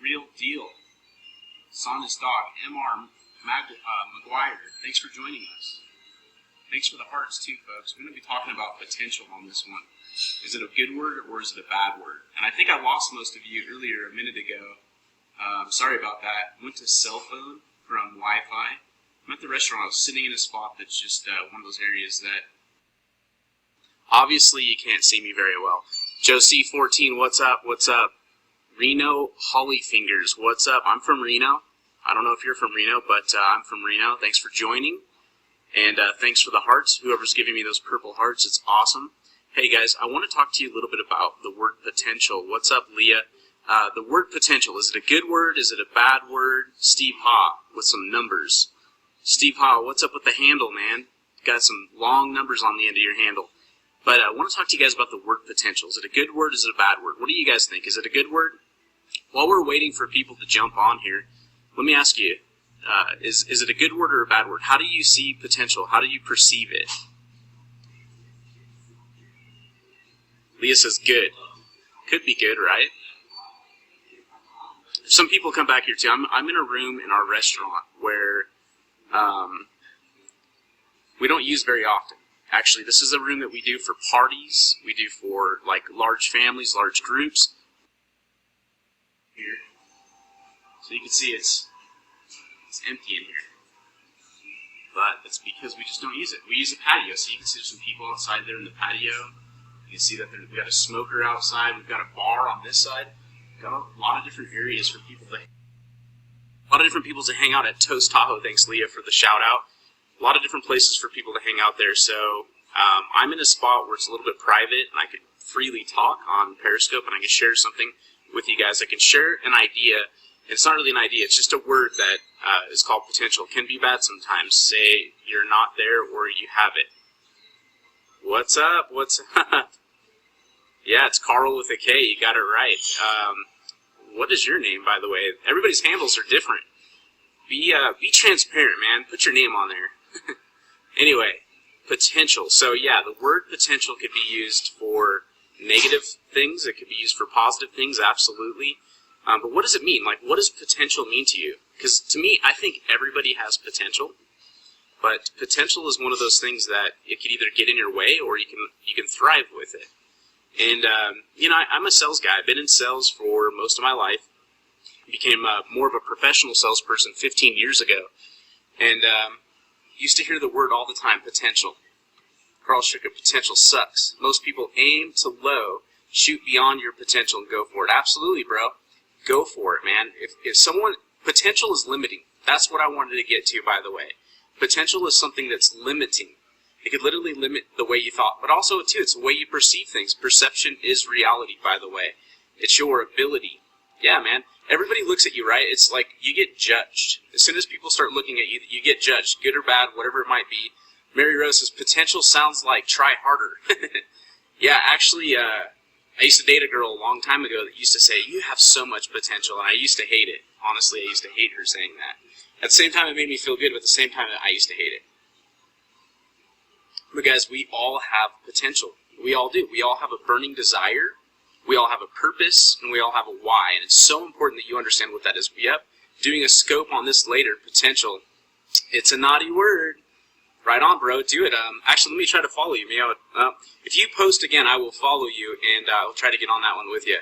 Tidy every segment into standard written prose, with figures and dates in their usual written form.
Real Deal. Sana's dog, M.R. McGuire. Thanks for joining us. Thanks for the hearts too, folks. We're going to be talking about potential on this one. Is it a good word or is it a bad word? And I think I lost most of you earlier a minute ago. Sorry about that. Went to cell phone from Wi-Fi. I'm at the restaurant. I was sitting in a spot that's just one of those areas that obviously you can't see me very well. Josie 14, what's up? What's up? Reno Hollyfingers, what's up? I'm from Reno. I don't know if you're from Reno, but I'm from Reno. Thanks for joining. And thanks for the hearts. Whoever's giving me those purple hearts, it's awesome. Hey guys, I want to talk to you a little bit about the word potential. What's up, Leah? The word potential, is it a good word? Is it a bad word? Steve Ha with some numbers. Steve Ha, what's up with the handle, man? Got some long numbers on the end of your handle. But I want to talk to you guys about the word potential. Is it a good word? Is it a bad word? What do you guys think? Is it a good word? While we're waiting for people to jump on here, let me ask you, is it a good word or a bad word? How do you see potential? How do you perceive it? Leah says good. Could be good, right? Some people come back here too. I'm in a room in our restaurant where we don't use very often. Actually, this is a room that we do for parties. We do for like large families, large groups. Here, so you can see it's empty in here. But that's because we just don't use it. We use a patio, so you can see there's some people outside there in the patio. You can see that we've got a smoker outside. We've got a bar on this side. We've got a lot of different areas for people to hang out at. Toast Tahoe, thanks Leah for the shout out. A lot of different places for people to hang out there. So I'm in a spot where it's a little bit private, and I could freely talk on Periscope, and I can share something with you guys. I can share an idea. It's not really an idea. It's just a word that is called potential. It can be bad sometimes. Say you're not there or you have it. What's up? What's up? Yeah, it's Carl with a K. You got it right. What is your name, by the way? Everybody's handles are different. Be transparent, man. Put your name on there. Anyway, potential. So yeah, the word potential could be used for negative things. It could be used for positive things, absolutely. But what does it mean? Like, what does potential mean to you? Because to me, I think everybody has potential. But potential is one of those things that it could either get in your way or you can thrive with it. And I'm a sales guy. I've been in sales for most of my life. Became more of a professional salesperson 15 years ago, and used to hear the word all the time, potential. Carl Stricker, potential sucks. Most people aim to low, shoot beyond your potential and go for it. Absolutely, bro. Go for it, man. If someone, potential is limiting. That's what I wanted to get to, by the way. Potential is something that's limiting. It could literally limit the way you thought, but also, too, it's the way you perceive things. Perception is reality, by the way. It's your ability. Yeah, man. Everybody looks at you, right? It's like you get judged. As soon as people start looking at you, you get judged, good or bad, whatever it might be. Mary Rose says, potential sounds like try harder. Yeah, actually, I used to date a girl a long time ago that used to say, you have so much potential, and I used to hate it. Honestly, I used to hate her saying that. At the same time, it made me feel good, but at the same time, I used to hate it. But guys, we all have potential. We all do. We all have a burning desire. We all have a purpose, and we all have a why. And it's so important that you understand what that is. Yep, doing a scope on this later, potential. It's a naughty word. Right on, bro. Do it. Actually, let me try to follow you. If you post again, I will follow you, and I'll try to get on that one with you.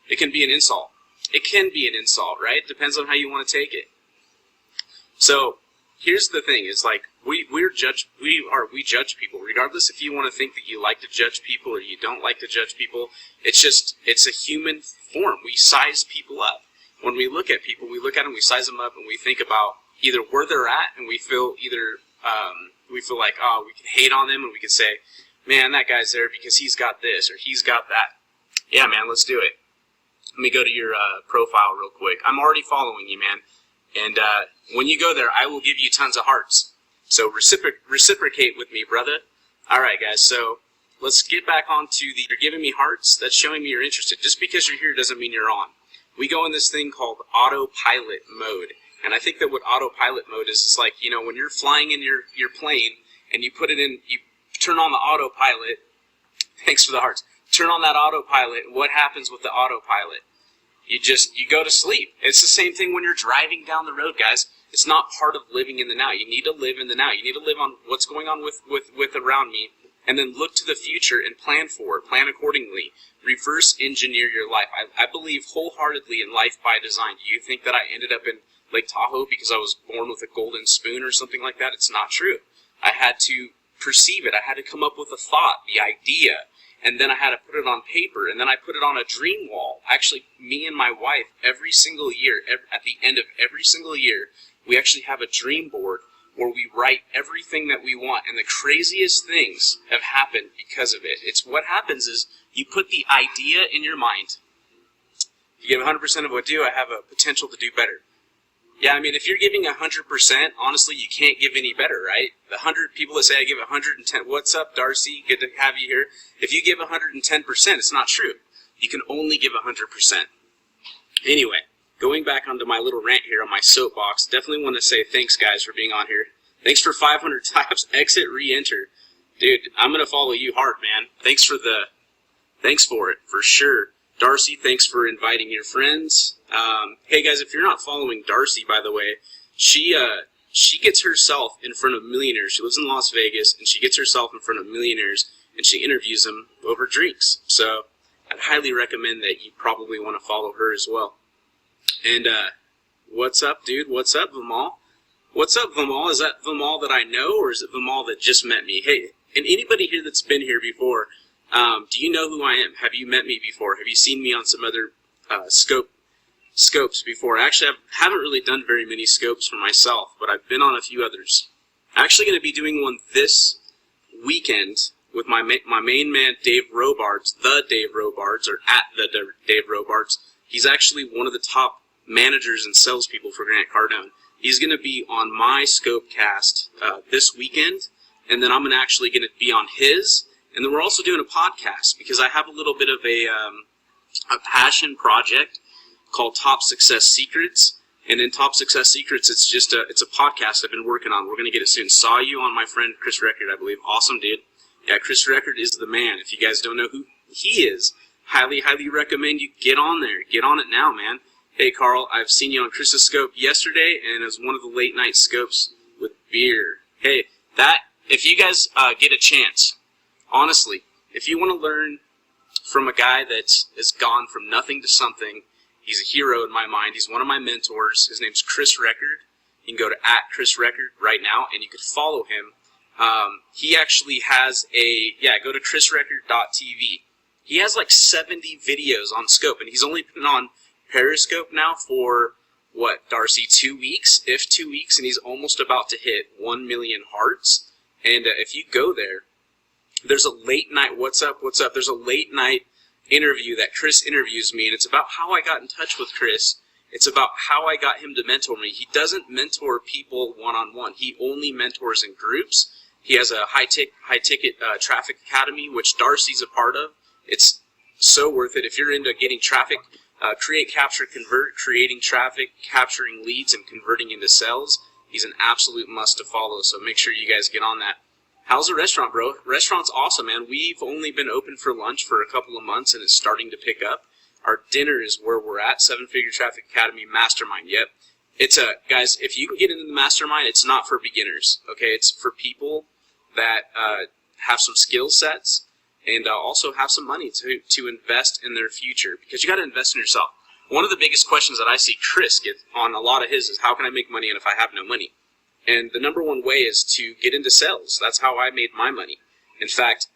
It can be an insult. It can be an insult, right? Depends on how you want to take it. So here's the thing: it's like we judge people, regardless if you want to think that you like to judge people or you don't like to judge people. It's a human form. We size people up. When we look at people, we look at them, we size them up, and we think about either where they're at, and we feel like, oh, we can hate on them, and we can say, man, that guy's there because he's got this or he's got that. Yeah, man, let's do it. Let me go to your profile real quick. I'm already following you, man. And when you go there, I will give you tons of hearts. So reciprocate with me, brother. All right, guys, so let's get back on to you're giving me hearts. That's showing me you're interested. Just because you're here doesn't mean you're on. We go in this thing called autopilot mode. And I think that what autopilot mode is like, when you're flying in your plane and you put it in, you turn on the autopilot. Thanks for the hearts. Turn on that autopilot. What happens with the autopilot? You go to sleep. It's the same thing when you're driving down the road, guys. It's not part of living in the now. You need to live in the now. You need to live on what's going on with around me, and then look to the future and plan for it, plan accordingly. Reverse engineer your life. I believe wholeheartedly in life by design. Do you think that I ended up in Lake Tahoe because I was born with a golden spoon or something like that? It's not true. I had to perceive it. I had to come up with a thought, the idea, and then I had to put it on paper, and then I put it on a dream wall. Actually, me and my wife, every single year, at the end of every single year, we actually have a dream board where we write everything that we want, and the craziest things have happened because of it. It's what happens is you put the idea in your mind. If you give 100% of what I do, I have a potential to do better. Yeah, I mean, if you're giving 100%, honestly, you can't give any better, right? The 100 people that say I give 110, what's up, Darcy? Good to have you here. If you give 110%, it's not true. You can only give 100%. Anyway, going back onto my little rant here on my soapbox, definitely want to say thanks, guys, for being on here. Thanks for 500 times. Exit, re-enter. Dude, I'm going to follow you hard, man. Thanks for it, for sure. Darcy, thanks for inviting your friends. Hey guys, if you're not following Darcy, by the way, she gets herself in front of millionaires. She lives in Las Vegas, and she gets herself in front of millionaires, and she interviews them over drinks. So I'd highly recommend that you probably want to follow her as well. And what's up, dude? What's up, Vimal? What's up, Vimal? Is that Vimal that I know, or is it Vimal that just met me? Hey, and anybody here that's been here before, do you know who I am? Have you met me before? Have you seen me on some other scopes before? Actually, I haven't really done very many scopes for myself, but I've been on a few others. I'm actually going to be doing one this weekend with my main man, Dave Robards, the Dave Robards, or at the Dave Robards. He's actually one of the top managers and salespeople for Grant Cardone. He's going to be on my Scopecast this weekend, and then I'm actually going to be on his. And then we're also doing a podcast because I have a little bit of a passion project called Top Success Secrets. And in Top Success Secrets, it's a podcast I've been working on. We're going to get it soon. Saw you on my friend Chris Record, I believe. Awesome, dude. Yeah, Chris Record is the man. If you guys don't know who he is, highly, highly recommend you get on there. Get on it now, man. Hey, Carl, I've seen you on Chris's Scope yesterday, and as one of the late-night scopes with beer. Hey, if you guys get a chance, honestly, if you want to learn from a guy that has gone from nothing to something, he's a hero in my mind. He's one of my mentors. His name's Chris Record. You can go to @ChrisRecord right now, and you could follow him. He actually has go to chrisrecord.tv. He has like 70 videos on Scope, and he's only been on Periscope now for, what, Darcy, 2 weeks? If 2 weeks, and he's almost about to hit 1 million hearts. And if you go there, there's a late night, what's up, there's a late night interview that Chris interviews me, and it's about how I got in touch with Chris. It's about how I got him to mentor me. He doesn't mentor people one-on-one. He only mentors in groups. He has a high-ticket traffic academy, which Darcy's a part of. It's so worth it. If you're into getting traffic, create, capture, convert, creating traffic, capturing leads, and converting into sales, he's an absolute must to follow, so make sure you guys get on that. How's the restaurant, bro? Restaurant's awesome, man. We've only been open for lunch for a couple of months, and it's starting to pick up. Our dinner is where we're at, 7-Figure Traffic Academy Mastermind. Yep. It's guys, if you can get into the Mastermind, it's not for beginners, okay? It's for people that have some skill sets and also have some money to invest in their future, because you got to invest in yourself. One of the biggest questions that I see Chris get on a lot of his is, how can I make money and if I have no money? And the number one way is to get into sales. That's how I made my money. In fact,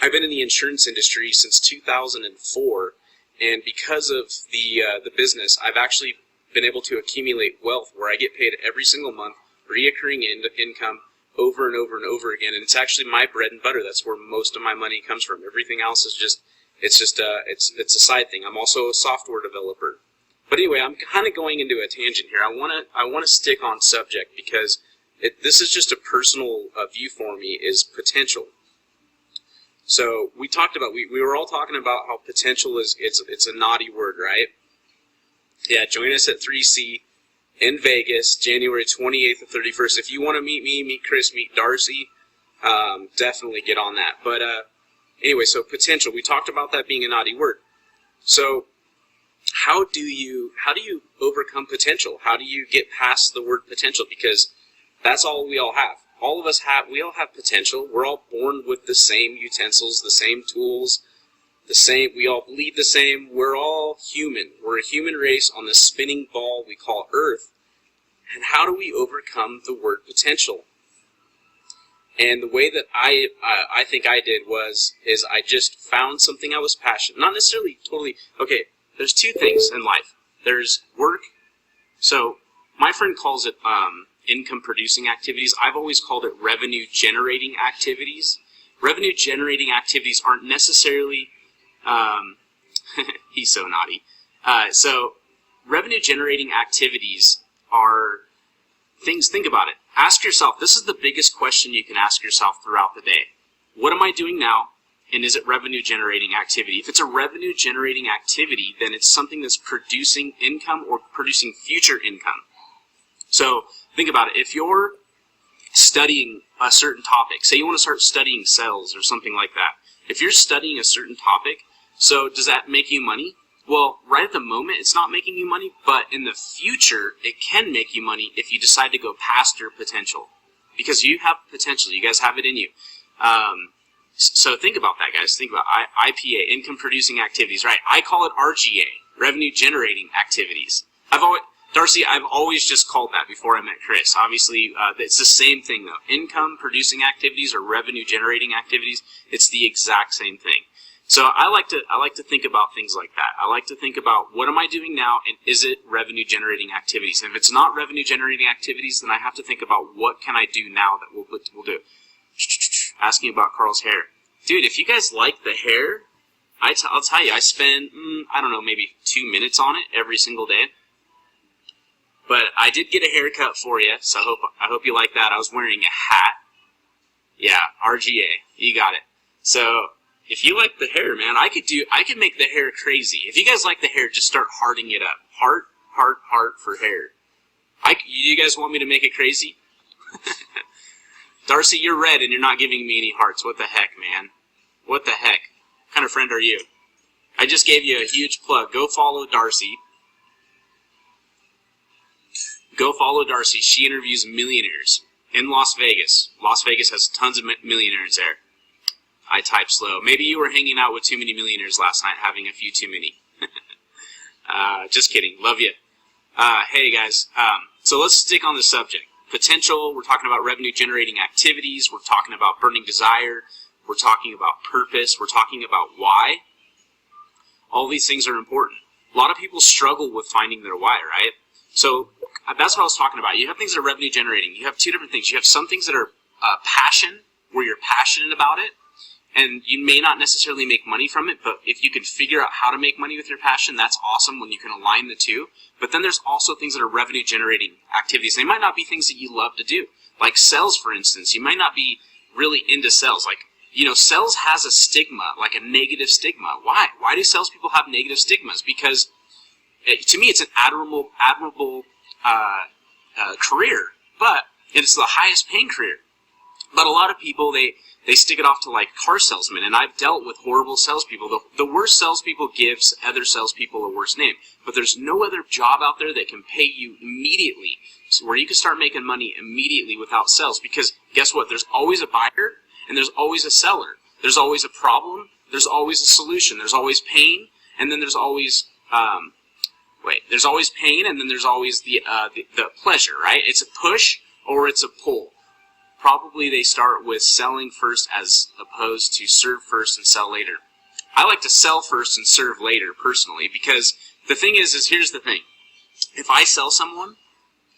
I've been in the insurance industry since 2004, and because of the business, I've actually been able to accumulate wealth where I get paid every single month, reoccurring income over and over and over again. And it's actually my bread and butter. That's where most of my money comes from. Everything else is it's a side thing. I'm also a software developer. But anyway, I'm kind of going into a tangent here. I want to stick on subject because this is just a personal view for me, is potential. So we talked about, we were all talking about how potential it's a naughty word, right? Yeah, join us at 3C in Vegas, January 28th to 31st. If you want to meet me, meet Chris, meet Darcy, definitely get on that. But anyway, so potential, we talked about that being a naughty word. So how do you overcome potential? How do you get past the word potential? Because that's all we all have. We all have potential. We're all born with the same utensils, the same tools, we all bleed the same. We're all human. We're a human race on this spinning ball we call Earth. And how do we overcome the word potential? And the way that I think I did is I just found something I was passionate, not necessarily totally, okay, there's two things in life. There's work. So my friend calls it income producing activities. I've always called it revenue generating activities. Revenue generating activities aren't necessarily, he's so naughty. So revenue generating activities are things, think about it. Ask yourself, this is the biggest question you can ask yourself throughout the day. What am I doing now? And is it revenue generating activity? If it's a revenue generating activity, then it's something that's producing income or producing future income. So think about it. If you're studying a certain topic, say you want to start studying sales or something like that. If you're studying a certain topic, so does that make you money? Well, right at the moment, it's not making you money, but in the future, it can make you money if you decide to go past your potential. Because you have potential. You guys have it in you. So think about that, guys. Think about IPA, income-producing activities, right? I call it RGA, revenue-generating activities. Darcy, I've always just called that before I met Chris. Obviously, it's the same thing, though. Income-producing activities or revenue-generating activities, it's the exact same thing. So I like to think about things like that. I like to think about what am I doing now, and is it revenue-generating activities? And if it's not revenue-generating activities, then I have to think about what can I do now that we'll do. Asking about Carl's hair. Dude, if you guys like the hair, I'll tell you, I spend, I don't know, maybe 2 minutes on it every single day. But I did get a haircut for you, so I hope you like that. I was wearing a hat. Yeah, RGA. You got it. So if you like the hair, man, I could make the hair crazy. If you guys like the hair, just start hearting it up. Heart for hair. You guys want me to make it crazy? Darcy, you're red and you're not giving me any hearts. What the heck, man? What the heck? What kind of friend are you? I just gave you a huge plug. Go follow Darcy. Go follow Darcy. She interviews millionaires in Las Vegas. Las Vegas has tons of millionaires there. I type slow. Maybe you were hanging out with too many millionaires last night, having a few too many. Just kidding. Love you. Hey, guys. So let's stick on the subject. Potential, we're talking about revenue-generating activities, we're talking about burning desire, we're talking about purpose, we're talking about why. All these things are important. A lot of people struggle with finding their why, right? So that's what I was talking about. You have things that are revenue-generating. You have two different things. You have some things that are passion, where you're passionate about it, and you may not necessarily make money from it, but if you can figure out how to make money with your passion, that's awesome when you can align the two. But then there's also things that are revenue-generating activities. They might not be things that you love to do. Like sales, for instance. You might not be really into sales. Like, you know, sales has a stigma, like a negative stigma. Why? Why do salespeople have negative stigmas? Because, to me, it's an admirable career, but it's the highest paying career. But a lot of people, they stick it off to like car salesmen, and I've dealt with horrible salespeople. The worst salespeople gives other salespeople a worse name, but there's no other job out there that can pay you immediately, where you can start making money immediately without sales. Because guess what? There's always a buyer and there's always a seller. There's always a problem. There's always a solution. There's always pain, and then there's always there's always pain, and then there's always the pleasure. Right? It's a push or it's a pull. Probably they start with selling first as opposed to serve first and sell later. I like to sell first and serve later, personally, because the thing is here's the thing. If I sell someone,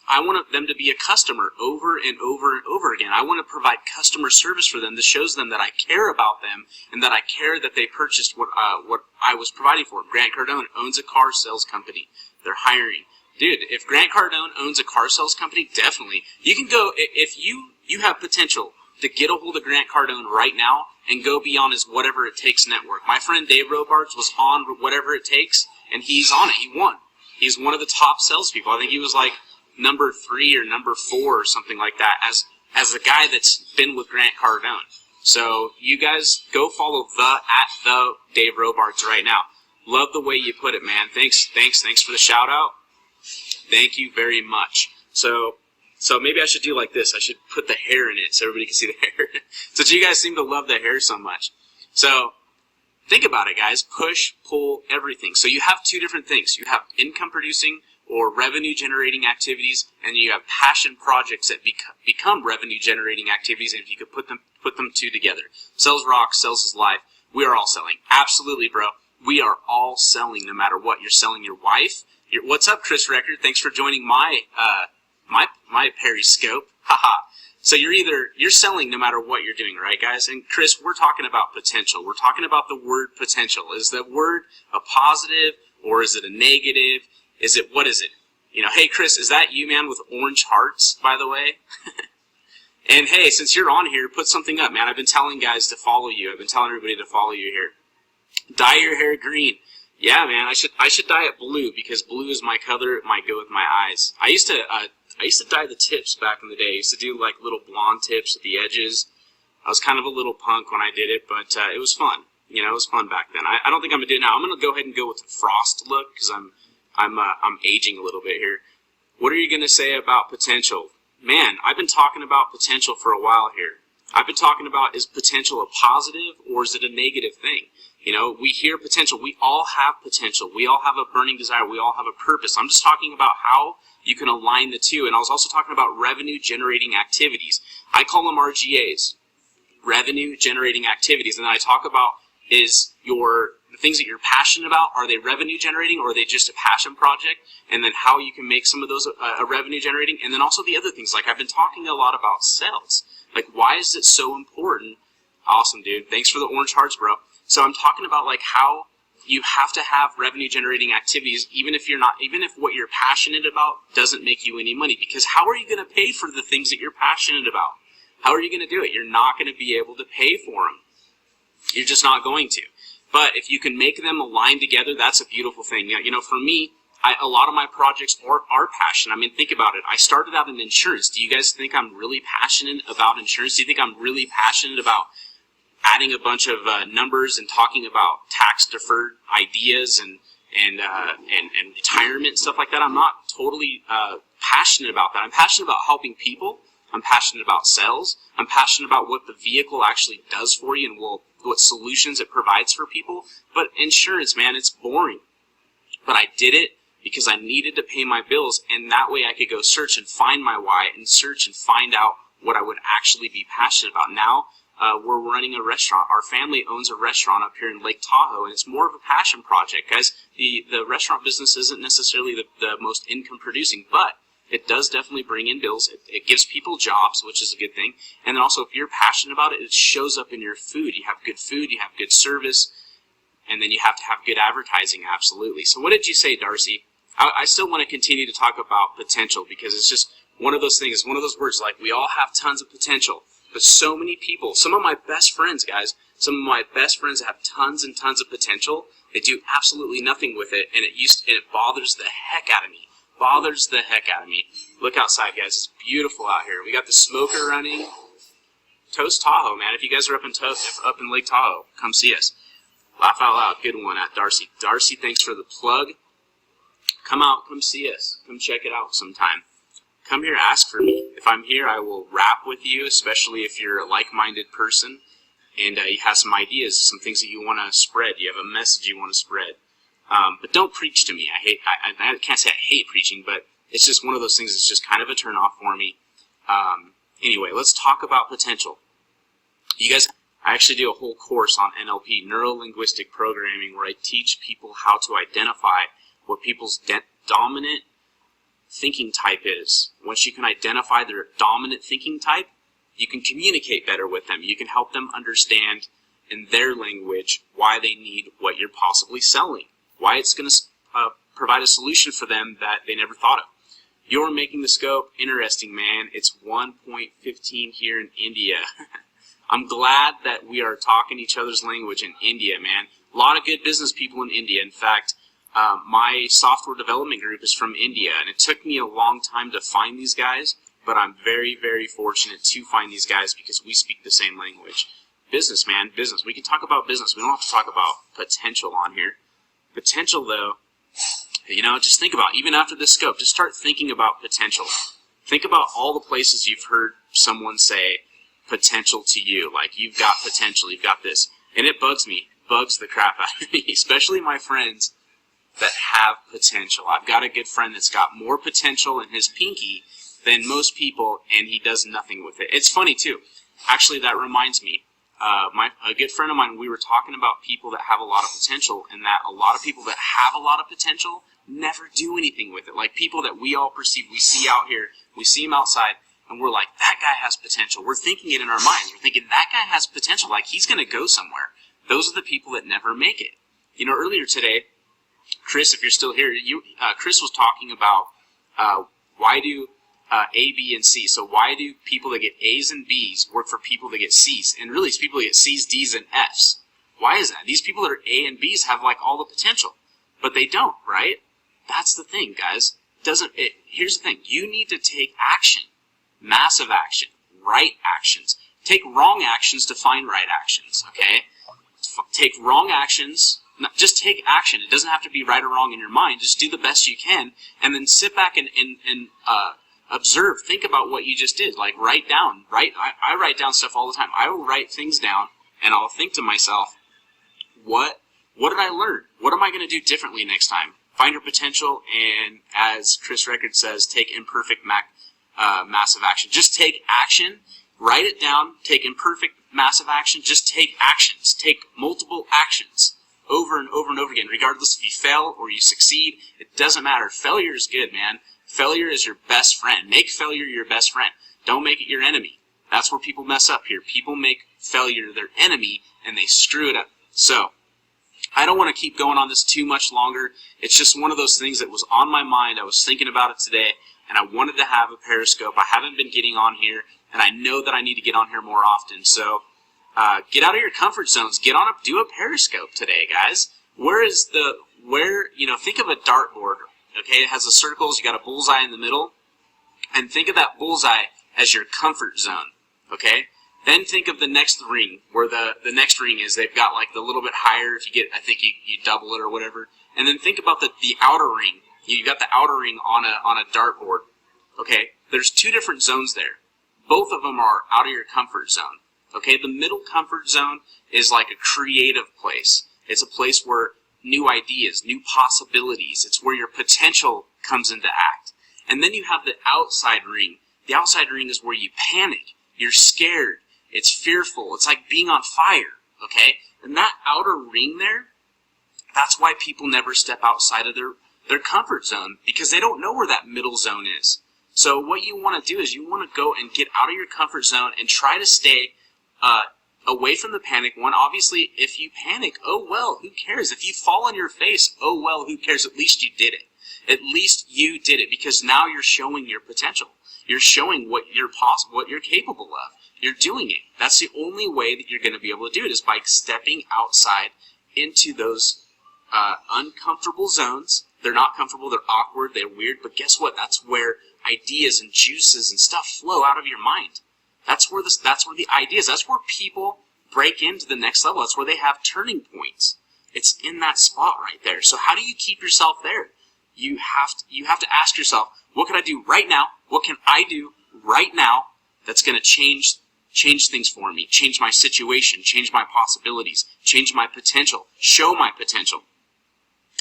I want them to be a customer over and over and over again. I want to provide customer service for them that shows them that I care about them and that I care that they purchased what I was providing for them. Grant Cardone owns a car sales company. They're hiring. Dude, if Grant Cardone owns a car sales company, definitely. You can go, if you have potential to get a hold of Grant Cardone right now and go be on his Whatever It Takes network. My friend Dave Robards was on Whatever It Takes, and he's on it. He won. He's one of the top salespeople. I think he was like number 3 or number 4 or something like that as a guy that's been with Grant Cardone. So you guys go follow the Dave Robards right now. Love the way you put it, man. Thanks for the shout out. Thank you very much. So maybe I should do like this. I should put the hair in it so everybody can see the hair. Since you guys seem to love the hair so much. So think about it, guys. Push, pull, everything. So you have two different things. You have income producing or revenue generating activities, and you have passion projects that become revenue generating activities. And if you could put them two together, sales rock, sales is life. We are all selling. Absolutely, bro. We are all selling, no matter what. You're selling your wife. What's up, Chris Record? Thanks for joining my Periscope. Haha. So you're selling no matter what you're doing, right, guys? And Chris, we're talking about potential. We're talking about the word potential. Is that word a positive or is it a negative? What is it? Hey, Chris, is that you, man, with orange hearts, by the way? And hey, since you're on here, put something up, man. I've been telling guys to follow you. I've been telling everybody to follow you here. Dye your hair green. Yeah, man, I should dye it blue because blue is my color. It might go with my eyes. I used to dye the tips back in the day. I used to do like little blonde tips at the edges. I was kind of a little punk when I did it, but it was fun. It was fun back then. I don't think I'm gonna do it now. I'm gonna go ahead and go with the frost look because I'm aging a little bit here. What are you gonna say about potential? Man, I've been talking about potential for a while here. I've been talking about, is potential a positive or is it a negative thing? We hear potential. We all have potential. We all have a burning desire. We all have a purpose. I'm just talking about how you can align the two. And I was also talking about revenue generating activities. I call them RGAs, revenue generating activities. And then I talk about the things that you're passionate about, are they revenue generating or are they just a passion project? And then how you can make some of those a revenue generating. And then also the other things, like I've been talking a lot about sales. Like, why is it so important? Awesome, dude. Thanks for the orange hearts, bro. So I'm talking about like how you have to have revenue generating activities even if what you're passionate about doesn't make you any money, because how are you going to pay for the things that you're passionate about? How are you going to do it? You're not going to be able to pay for them. You're just not going to. But if you can make them align together, that's a beautiful thing. For me, a lot of my projects are passion. I mean, think about it. I started out in insurance. Do you guys think I'm really passionate about insurance? Do you think I'm really passionate about adding a bunch of numbers and talking about tax-deferred ideas and retirement and stuff like that? I'm not totally passionate about that. I'm passionate about helping people. I'm passionate about sales. I'm passionate about what the vehicle actually does for you and what solutions it provides for people. But insurance, man, it's boring. But I did it because I needed to pay my bills, and that way I could go search and find my why and search and find out what I would actually be passionate about. Now, we're running a restaurant. Our family owns a restaurant up here in Lake Tahoe, and it's more of a passion project, guys. The restaurant business isn't necessarily the most income producing, but it does definitely bring in bills. It gives people jobs, which is a good thing. And then also, if you're passionate about it, it shows up in your food. You have good food, you have good service, and then you have to have good advertising, absolutely. So what did you say, Darcy? I still want to continue to talk about potential because it's just one of those things, it's one of those words, like we all have tons of potential. But so many people, some of my best friends, guys, some of my best friends have tons and tons of potential. They do absolutely nothing with it, and it bothers the heck out of me. Bothers the heck out of me. Look outside, guys. It's beautiful out here. We got the smoker running. Toast Tahoe, man. If you guys are up in Lake Tahoe, come see us. Laugh out loud. Good one at Darcy. Darcy, thanks for the plug. Come out. Come see us. Come check it out sometime. Come here, ask for me. If I'm here, I will rap with you, especially if you're a like-minded person and you have some ideas, some things that you want to spread. You have a message you want to spread. But don't preach to me. I can't say I hate preaching, but it's just one of those things that's just kind of a turn-off for me. Anyway, let's talk about potential. You guys, I actually do a whole course on NLP, Neuro-Linguistic Programming, where I teach people how to identify what people's dominant thinking type is. Once you can identify their dominant thinking type, you can communicate better with them. You can help them understand in their language why they need what you're possibly selling, why it's going to provide a solution for them that they never thought of. You're making the scope interesting, man. It's 1.15 here in India. I'm glad that we are talking each other's language in India, man. A lot of good business people in India. In fact, my software development group is from India, and it took me a long time to find these guys, but I'm very, very fortunate to find these guys because we speak the same language. Business, man, business. We can talk about business. We don't have to talk about potential on here. Potential, though, just think about, even after this scope, just start thinking about potential. Think about all the places you've heard someone say potential to you. Like, you've got potential, you've got this. And it bugs me, bugs the crap out of me, especially my friends that have potential. I've got a good friend that's got more potential in his pinky than most people, and he does nothing with it. It's funny, too. Actually, that reminds me. A good friend of mine, we were talking about people that have a lot of potential, and that a lot of people that have a lot of potential never do anything with it. Like people that we all perceive, we see out here, we see him outside, and we're like, that guy has potential. We're thinking it in our minds. We're thinking, that guy has potential, like he's going to go somewhere. Those are the people that never make it. Earlier today, Chris, if you're still here, Chris was talking about why do A, B, and C. So why do people that get A's and B's work for people that get C's? And really, it's people that get C's, D's, and F's. Why is that? These people that are A and B's have like all the potential, but they don't, right? That's the thing, guys. Here's the thing. You need to take action, massive action, right actions. Take wrong actions to find right actions, okay? Take wrong actions. Just take action. It doesn't have to be right or wrong in your mind. Just do the best you can, and then sit back and observe. Think about what you just did. Like write down. I write down stuff all the time. I will write things down, and I'll think to myself, what did I learn? What am I going to do differently next time? Find your potential, and as Chris Record says, take imperfect massive action. Just take action. Write it down. Take imperfect massive action. Just take actions. Take multiple actions over and over and over again. Regardless if you fail or you succeed, it doesn't matter. Failure is good, man. Failure is your best friend. Make failure your best friend. Don't make it your enemy. That's where people mess up here. People make failure their enemy, and they screw it up. So, I don't want to keep going on this too much longer. It's just one of those things that was on my mind. I was thinking about it today, and I wanted to have a Periscope. I haven't been getting on here, and I know that I need to get on here more often. So, get out of your comfort zones. Get on do a Periscope today, guys. Think of a dartboard. Okay, it has the circles, you got a bullseye in the middle, and think of that bullseye as your comfort zone, okay? Then think of the next ring, where the next ring is. They've got like the little bit higher, if you get, I think you double it or whatever. And then think about the outer ring. You got the outer ring on a dartboard, okay? There's two different zones there. Both of them are out of your comfort zone, okay? The middle comfort zone is like a creative place. It's a place where new ideas, new possibilities. It's where your potential comes into act. And then you have the outside ring. The outside ring is where you panic. You're scared. It's fearful. It's like being on fire, okay? And that outer ring there, that's why people never step outside of their comfort zone, because they don't know where that middle zone is. So what you want to do is you want to go and get out of your comfort zone and try to stay away from the panic one. Obviously, if you panic, oh well, who cares? If you fall on your face, oh well, who cares? At least you did it. At least you did it, because now you're showing your potential. You're showing what you're capable of. You're doing it. That's the only way that you're going to be able to do it, is by stepping outside into those uncomfortable zones. They're not comfortable, they're awkward, they're weird, but guess what? That's where ideas and juices and stuff flow out of your mind. That's where the ideas, that's where people break into the next level. That's where they have turning points. It's in that spot right there. So how do you keep yourself there? You have to ask yourself, what can I do right now? What can I do right now that's going to change things for me, change my situation, change my possibilities, change my potential, show my potential.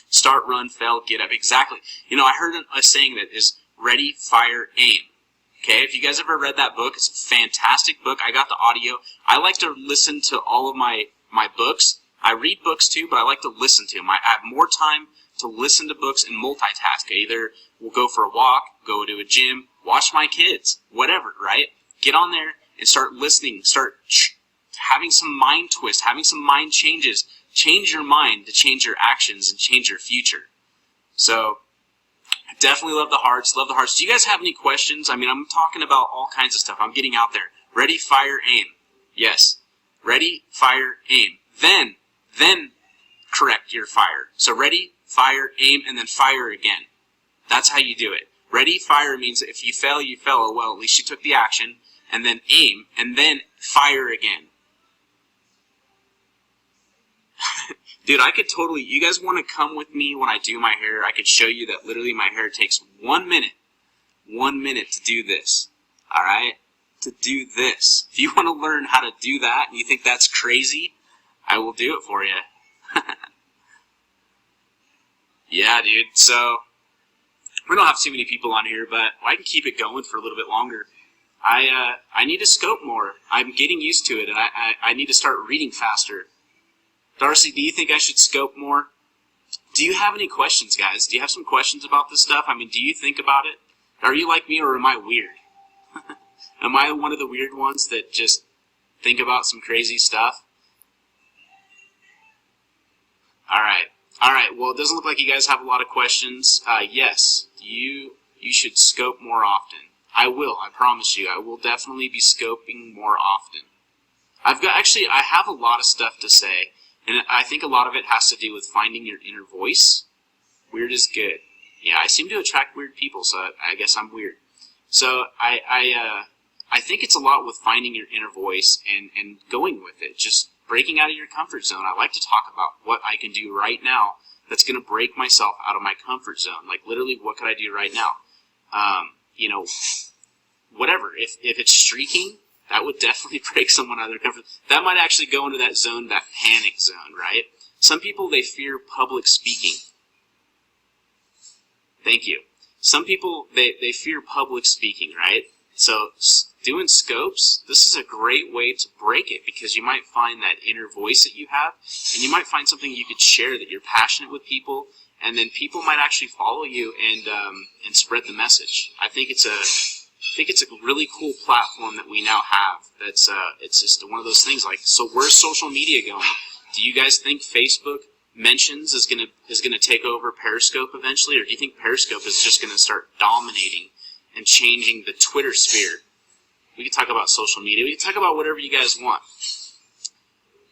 Start, run, fail, get up. Exactly. I heard a saying that is ready, fire, aim. Okay, if you guys ever read that book, it's a fantastic book. I got the audio. I like to listen to all of my books. I read books too, but I like to listen to them. I have more time to listen to books and multitask. Either we'll go for a walk, go to a gym, watch my kids, whatever, right? Get on there and start listening. Start having some mind twist, having some mind changes. Change your mind to change your actions and change your future. So, I definitely love the hearts. Love the hearts. Do you guys have any questions? I mean, I'm talking about all kinds of stuff. I'm getting out there. Ready, fire, aim. Yes. Ready, fire, aim. Then correct your fire. So ready, fire, aim, and then fire again. That's how you do it. Ready, fire means if you fail, you fail. Oh, well, at least you took the action. And then aim, and then fire again. Dude, I could totally, you guys want to come with me when I do my hair? I could show you that literally my hair takes 1 minute. 1 minute to do this. Alright? To do this. If you want to learn how to do that and you think that's crazy, I will do it for you. Yeah, dude. So, we don't have too many people on here, but I can keep it going for a little bit longer. I need to scope more. I'm getting used to it, and I need to start reading faster. Darcy, do you think I should scope more? Do you have any questions, guys? Do you have some questions about this stuff? I mean, do you think about it? Are you like me, or am I weird? Am I one of the weird ones that just think about some crazy stuff? Alright. Alright, well, it doesn't look like you guys have a lot of questions. Yes, you should scope more often. I will, I promise you. I will definitely be scoping more often. I have a lot of stuff to say, and I think a lot of it has to do with finding your inner voice. Weird is good. Yeah, I seem to attract weird people, so I guess I'm weird. So I think it's a lot with finding your inner voice and going with it, just breaking out of your comfort zone. I like to talk about what I can do right now that's going to break myself out of my comfort zone. Like, literally, what could I do right now? You know, whatever. If it's streaking, that would definitely break someone out of their comfort. That might actually go into that zone, that panic zone, right? Some people, they fear public speaking. Thank you. Some people, they fear public speaking, right? So doing scopes, this is a great way to break it, because you might find that inner voice that you have, and you might find something you could share that you're passionate with people, and then people might actually follow you and spread the message. I think it's a really cool platform that we now have. That's it's just one of those things. Like, so where's social media going? Do you guys think Facebook mentions is gonna take over Periscope eventually, or do you think Periscope is just gonna start dominating and changing the Twitter sphere? We can talk about social media. We can talk about whatever you guys want.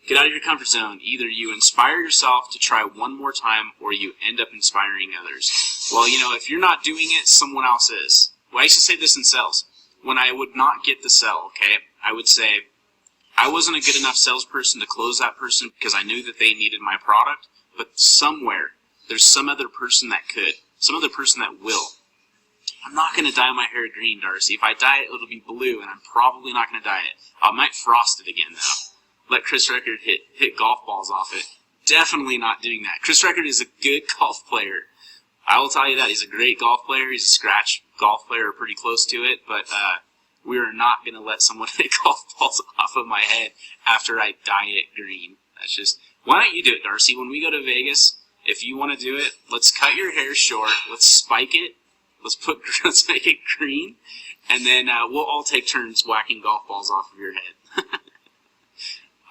Get out of your comfort zone. Either you inspire yourself to try one more time, or you end up inspiring others. Well, you know, if you're not doing it, someone else is. Well, I used to say this in sales. When I would not get the sell, okay, I would say, I wasn't a good enough salesperson to close that person because I knew that they needed my product, but somewhere, there's some other person that could. Some other person that will. I'm not going to dye my hair green, Darcy. If I dye it, it'll be blue, and I'm probably not going to dye it. I might frost it again, though. Let Chris Record hit golf balls off it. Definitely not doing that. Chris Record is a good golf player. I will tell you that. He's a great golf player. He's a scratch golf player, or pretty close to it, but we are not going to let someone hit golf balls off of my head after I dye it green. That's just... Why don't you do it, Darcy? When we go to Vegas, if you want to do it, let's cut your hair short. Let's spike it. Let's make it green, and then we'll all take turns whacking golf balls off of your head.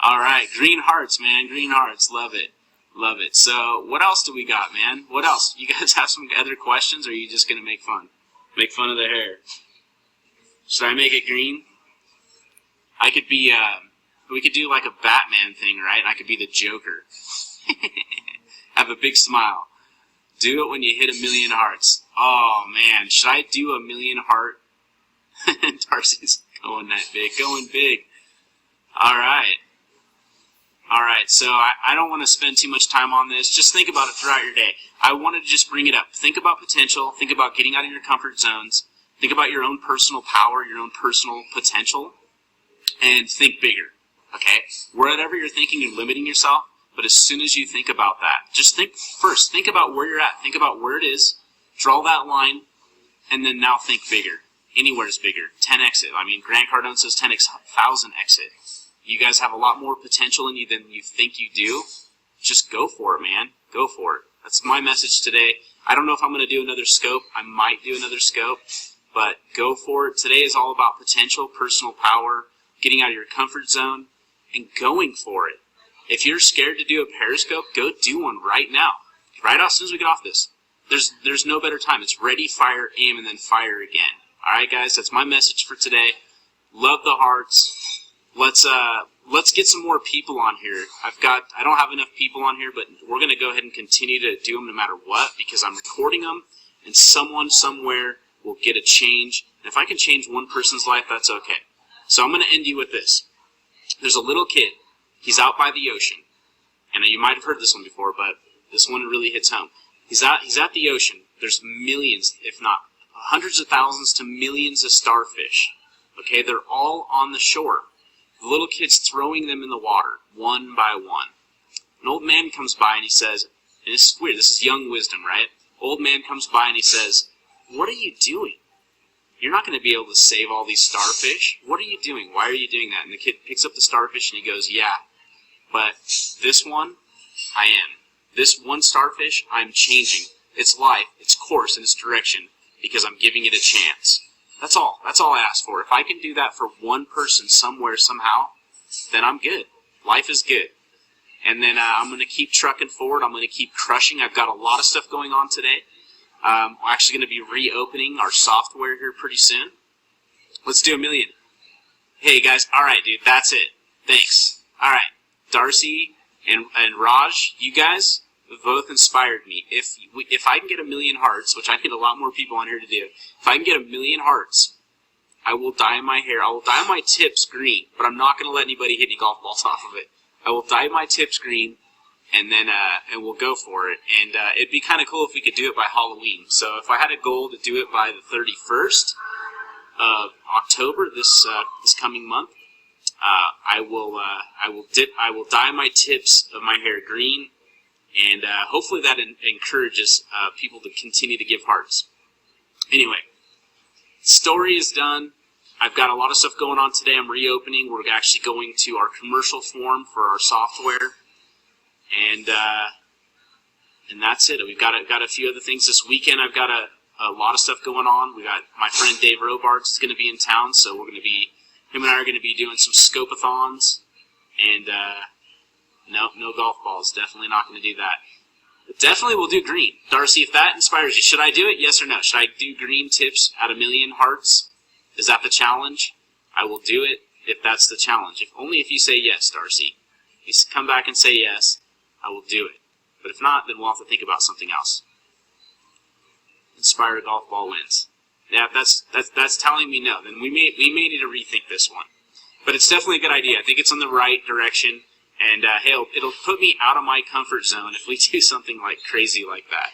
All right, green hearts, man. Green hearts. Love it. Love it. So what else do we got, man? What else? You guys have some other questions, or are you just going to make fun? Make fun of the hair. Should I make it green? I could be, we could do like a Batman thing, right? I could be the Joker. Have a big smile. Do it when you hit 1 million hearts. Oh, man. Should I do 1 million heart? Darcy's going that big. Going big. All right. All right. So I don't want to spend too much time on this. Just think about it throughout your day. I wanted to just bring it up. Think about potential. Think about getting out of your comfort zones. Think about your own personal power, your own personal potential. And think bigger. Okay? Wherever you're thinking you're limiting yourself, but as soon as you think about that, just think first. Think about where you're at. Think about where it is. Draw that line, and then now think bigger. Anywhere is bigger. 10x it. I mean, Grant Cardone says 10,000x it. You guys have a lot more potential in you than you think you do. Just go for it, man. Go for it. That's my message today. I don't know if I'm going to do another scope. I might do another scope, but go for it. Today is all about potential, personal power, getting out of your comfort zone, and going for it. If you're scared to do a Periscope, go do one right now. Right now, as soon as we get off this. There's no better time. It's ready, fire, aim, and then fire again. All right, guys, that's my message for today. Love the hearts. Let's get some more people on here. I don't have enough people on here, but we're going to go ahead and continue to do them no matter what, because I'm recording them, and someone somewhere will get a change. And if I can change one person's life, that's okay. So I'm going to end you with this. There's a little kid. He's out by the ocean, And you might have heard this one before, but this one really hits home. He's at the ocean. There's millions, if not hundreds of thousands to millions of starfish. Okay, they're all on the shore. The little kid's throwing them in the water, one by one. An old man comes by and he says, and this is weird, this is young wisdom, right? Old man comes by and he says, "What are you doing? You're not going to be able to save all these starfish. What are you doing? Why are you doing that?" And the kid picks up the starfish and he goes, "Yeah, but this one, I am. This one starfish, I'm changing its life, its course, and its direction because I'm giving it a chance." That's all. That's all I ask for. If I can do that for one person somewhere, somehow, then I'm good. Life is good. And then I'm going to keep trucking forward. I'm going to keep crushing. I've got a lot of stuff going on today. I'm actually going to be reopening our software here pretty soon. Let's do 1 million. Hey, guys. All right, dude. That's it. Thanks. All right. Darcy and Raj, you guys both inspired me. If I can get 1 million hearts, which I need a lot more people on here to do, if I can get 1 million hearts, I will dye my hair. I will dye my tips green, but I'm not going to let anybody hit any golf balls off of it. I will dye my tips green, and then and we'll go for it. And it'd be kind of cool if we could do it by Halloween. So if I had a goal to do it by the 31st of October, this coming month, I will dye my tips of my hair green. And hopefully that encourages people to continue to give hearts. Anyway, story is done. I've got a lot of stuff going on today. I'm reopening. We're actually going to our commercial form for our software. And that's it. We've got a few other things this weekend. I've got a lot of stuff going on. We got my friend Dave Robards is going to be in town, so him and I are going to be doing some scope-a-thons. And no golf balls. Definitely not going to do that. But definitely we'll do green. Darcy, if that inspires you, should I do it? Yes or no? Should I do green tips at 1 million hearts? Is that the challenge? I will do it if that's the challenge. Only if you say yes, Darcy. If you come back and say yes, I will do it. But if not, then we'll have to think about something else. Inspire a golf ball wins. Yeah, that's telling me no. Then we may need to rethink this one. But it's definitely a good idea. I think it's in the right direction. And hey, it'll put me out of my comfort zone if we do something like crazy like that.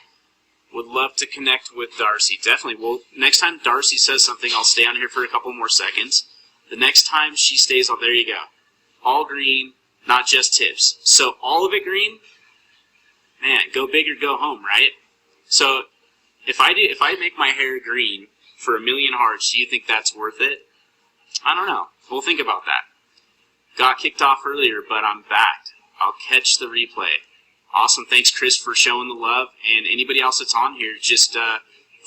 Would love to connect with Darcy. Definitely. Well, next time Darcy says something, I'll stay on here for a couple more seconds. The next time she stays on, there you go. All green, not just tips. So all of it green, man, go big or go home, right? So if I make my hair green for 1 million hearts, do you think that's worth it? I don't know. We'll think about that. Got kicked off earlier, but I'm back. I'll catch the replay. Awesome. Thanks, Chris, for showing the love. And anybody else that's on here, just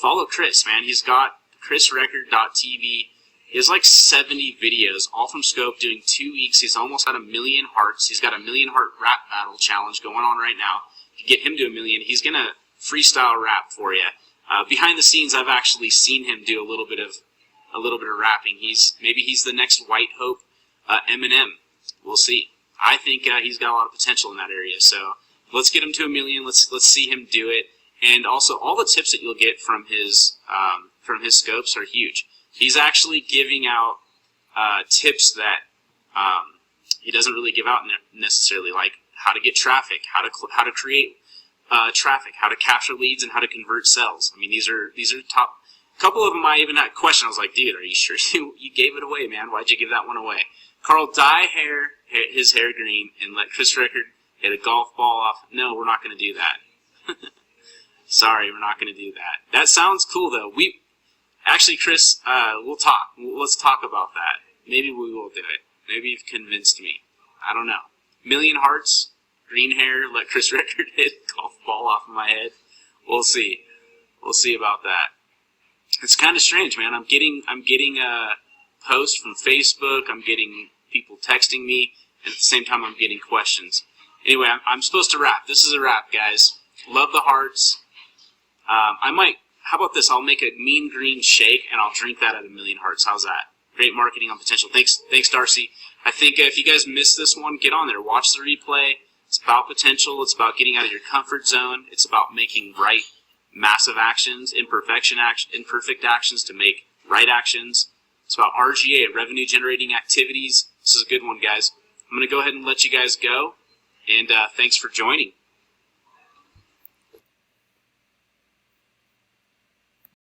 follow Chris, man. He's got chrisrecord.tv. He has like 70 videos, all from Scope, doing 2 weeks. He's almost at 1 million hearts. He's got a 1 million heart rap battle challenge going on right now. To get him to 1 million, he's going to freestyle rap for you. Behind the scenes, I've actually seen him do a little bit of rapping. Maybe he's the next White Hope Eminem. We'll see. I think he's got a lot of potential in that area. So let's get him to 1 million. Let's see him do it. And also, all the tips that you'll get from his scopes are huge. He's actually giving out tips that he doesn't really give out necessarily, like how to get traffic, how to create traffic, how to capture leads, and how to convert sales. I mean, these are top. A couple of them I even had a question. I was like, dude, are you sure you gave it away, man? Why'd you give that one away? Carl, dye his hair green and let Chris Record hit a golf ball off. No, we're not going to do that. Sorry, we're not going to do that. That sounds cool, though. Actually, Chris, we'll talk. Let's talk about that. Maybe we will do it. Maybe you've convinced me. I don't know. 1 million hearts, green hair, let Chris Record hit a golf ball off of my head. We'll see. We'll see about that. It's kind of strange, man. I'm getting posts from Facebook. I'm getting people texting me, and at the same time, I'm getting questions. Anyway, I'm supposed to wrap. This is a wrap, guys. Love the hearts. How about this? I'll make a mean green shake, and I'll drink that at 1 million hearts. How's that? Great marketing on potential. Thanks, Darcy. I think if you guys missed this one, get on there. Watch the replay. It's about potential. It's about getting out of your comfort zone. It's about making right, massive actions, imperfect actions to make right actions. It's about RGA, revenue-generating activities. This is a good one, guys. I'm going to go ahead and let you guys go. And thanks for joining.